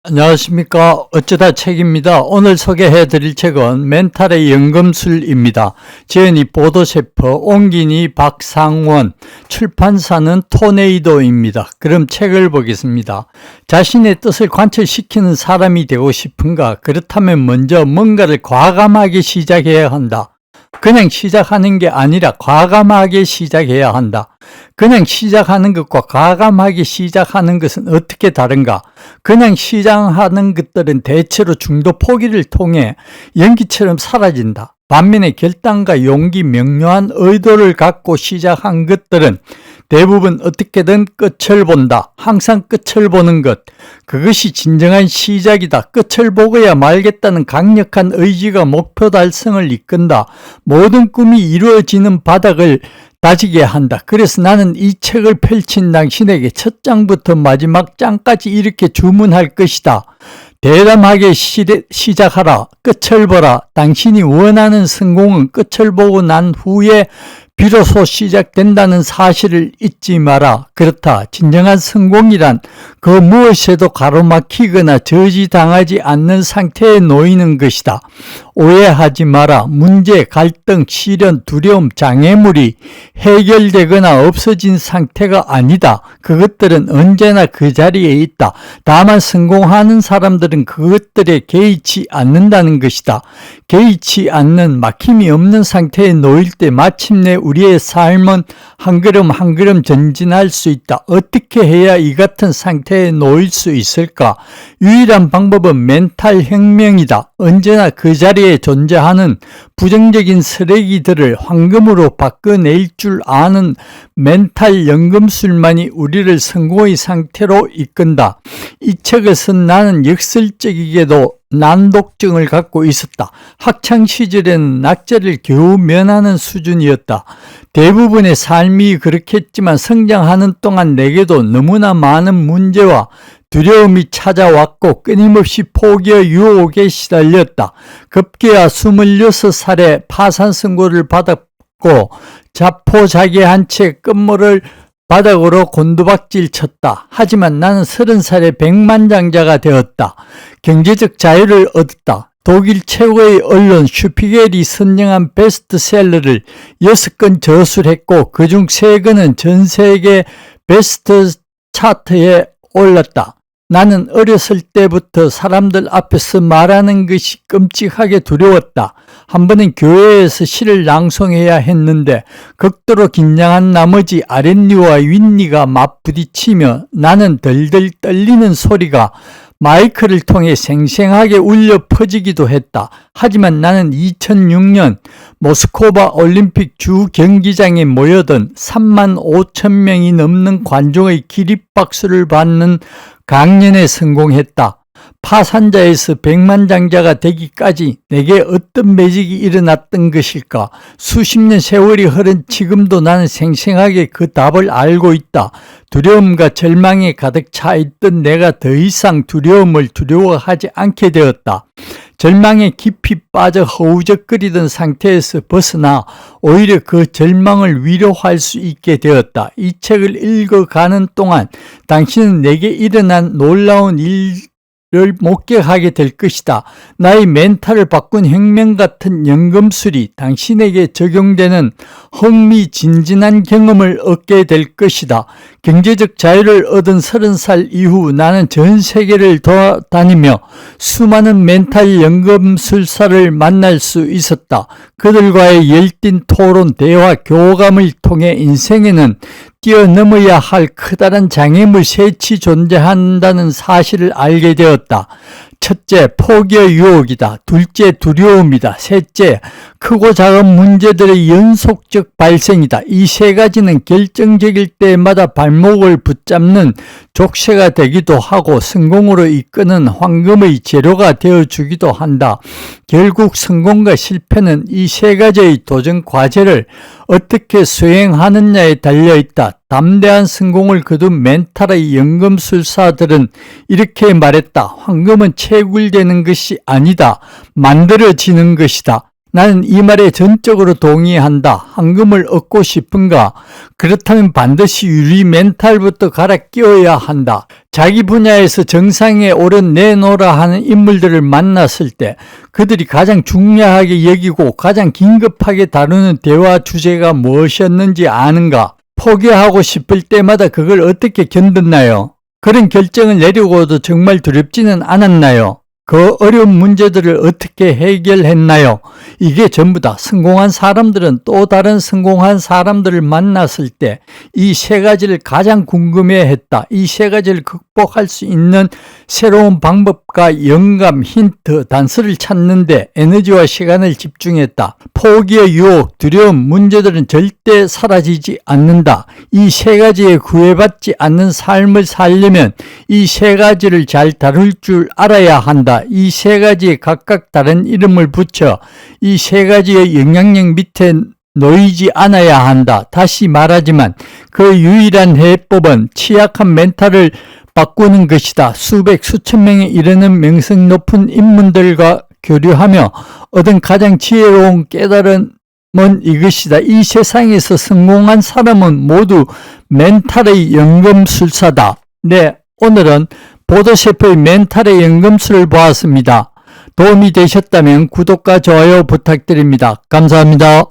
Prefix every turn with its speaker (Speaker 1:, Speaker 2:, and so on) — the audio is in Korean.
Speaker 1: 안녕하십니까. 어쩌다 책입니다. 오늘 소개해 드릴 책은 멘탈의 연금술입니다. 지은이 보도셰프, 옹긴이 박상원, 출판사는 토네이도입니다. 그럼 책을 보겠습니다. 자신의 뜻을 관철시키는 사람이 되고 싶은가? 그렇다면 먼저 뭔가를 과감하게 시작해야 한다. 그냥 시작하는 게 아니라 과감하게 시작해야 한다. 그냥 시작하는 것과 과감하게 시작하는 것은 어떻게 다른가? 그냥 시작하는 것들은 대체로 중도 포기를 통해 연기처럼 사라진다. 반면에 결단과 용기, 명료한 의도를 갖고 시작한 것들은 대부분 어떻게든 끝을 본다. 항상 끝을 보는 것. 그것이 진정한 시작이다. 끝을 보고야 말겠다는 강력한 의지가 목표 달성을 이끈다. 모든 꿈이 이루어지는 바닥을 다지게 한다. 그래서 나는 이 책을 펼친 당신에게 첫 장부터 마지막 장까지 이렇게 주문할 것이다. 대담하게 시작하라. 끝을 보라. 당신이 원하는 성공은 끝을 보고 난 후에 비로소 시작된다는 사실을 잊지 마라. 그렇다. 진정한 성공이란 그 무엇에도 가로막히거나 저지당하지 않는 상태에 놓이는 것이다. 오해하지 마라. 문제, 갈등, 시련, 두려움, 장애물이 해결되거나 없어진 상태가 아니다. 그것들은 언제나 그 자리에 있다. 다만 성공하는 사람들은 그것들에 개의치 않는다는 것이다. 개의치 않는 막힘이 없는 상태에 놓일 때 마침내 우리의 삶은 한 걸음 한 걸음 전진할 수 있다. 어떻게 해야 이 같은 상태에 놓일 수 있을까? 유일한 방법은 멘탈 혁명이다. 언제나 그 자리에 존재하는 부정적인 쓰레기들을 황금으로 바꿔낼 줄 아는 멘탈 연금술만이 우리를 성공의 상태로 이끈다. 이 책을 쓴 나는 역설적이게도 난독증을 갖고 있었다. 학창시절에는 낙제를 겨우 면하는 수준이었다. 대부분의 삶이 그렇겠지만 성장하는 동안 내게도 너무나 많은 문제와 두려움이 찾아왔고 끊임없이 포기의 유혹에 시달렸다. 급기야 26살에 파산 선고를 받았고 자포자기 한 채 끝물을 바닥으로 곤두박질 쳤다. 하지만 나는 30살에 백만장자가 되었다. 경제적 자유를 얻었다. 독일 최고의 언론 슈피겔이 선정한 베스트셀러를 6건 저술했고 그중 3건은 전 세계 베스트 차트에 올랐다. 나는 어렸을 때부터 사람들 앞에서 말하는 것이 끔찍하게 두려웠다. 한 번은 교회에서 시를 낭송해야 했는데 극도로 긴장한 나머지 아랫니와 윗니가 맞부딪히며 나는 덜덜 떨리는 소리가 마이크를 통해 생생하게 울려 퍼지기도 했다. 하지만 나는 2006년 모스크바 올림픽 주 경기장에 모여든 3만 5천 명이 넘는 관중의 기립박수를 받는 강연에 성공했다. 파산자에서 백만장자가 되기까지 내게 어떤 매직이 일어났던 것일까? 수십 년 세월이 흐른 지금도 나는 생생하게 그 답을 알고 있다. 두려움과 절망에 가득 차 있던 내가 더 이상 두려움을 두려워하지 않게 되었다. 절망에 깊이 빠져 허우적거리던 상태에서 벗어나 오히려 그 절망을 위로할 수 있게 되었다. 이 책을 읽어가는 동안 당신은 내게 일어난 놀라운 일을 목격하게 될 것이다. 나의 멘탈을 바꾼 혁명 같은 연금술이 당신에게 적용되는 흥미진진한 경험을 얻게 될 것이다. 경제적 자유를 얻은 30살 이후 나는 전 세계를 돌아다니며 수많은 멘탈 연금술사를 만날 수 있었다. 그들과의 열띤 토론, 대화, 교감을 통해 인생에는 뛰어넘어야 할 커다란 장애물 셋이 존재한다는 사실을 알게 되었다. 첫째, 포기의 유혹이다. 둘째, 두려움이다. 셋째, 크고 작은 문제들의 연속적 발생이다. 이 세 가지는 결정적일 때마다 발목을 붙잡는 족쇄가 되기도 하고 성공으로 이끄는 황금의 재료가 되어주기도 한다. 결국 성공과 실패는 이 세 가지의 도전 과제를 어떻게 수행하느냐에 달려있다. 담대한 성공을 거둔 멘탈의 연금술사들은 이렇게 말했다. 황금은 채굴되는 것이 아니다. 만들어지는 것이다. 나는 이 말에 전적으로 동의한다. 황금을 얻고 싶은가? 그렇다면 반드시 유리 멘탈부터 갈아 끼워야 한다. 자기 분야에서 정상에 오른 내놓으라 하는 인물들을 만났을 때 그들이 가장 중요하게 여기고 가장 긴급하게 다루는 대화 주제가 무엇이었는지 아는가? 포기하고 싶을 때마다 그걸 어떻게 견뎠나요? 그런 결정을 내리고도 정말 두렵지는 않았나요? 그 어려운 문제들을 어떻게 해결했나요? 이게 전부 다 성공한 사람들은 또 다른 성공한 사람들을 만났을 때 이 세 가지를 가장 궁금해했다. 이 세 가지를 극복할 수 있는 새로운 방법과 영감, 힌트, 단서를 찾는데 에너지와 시간을 집중했다. 포기의 유혹, 두려움, 문제들은 절대 사라지지 않는다. 이 세 가지에 구애받지 않는 삶을 살려면 이 세 가지를 잘 다룰 줄 알아야 한다. 이 세 가지에 각각 다른 이름을 붙여 이 세 가지의 영향력 밑에 놓이지 않아야 한다. 다시 말하지만 그 유일한 해법은 취약한 멘탈을 바꾸는 것이다. 수백 수천 명에 이르는 명성 높은 인물들과 교류하며 얻은 가장 지혜로운 깨달음은 이것이다. 이 세상에서 성공한 사람은 모두 멘탈의 연금술사다. 네, 오늘은 보도셰프의 멘탈의 연금술을 보았습니다. 도움이 되셨다면 구독과 좋아요 부탁드립니다. 감사합니다.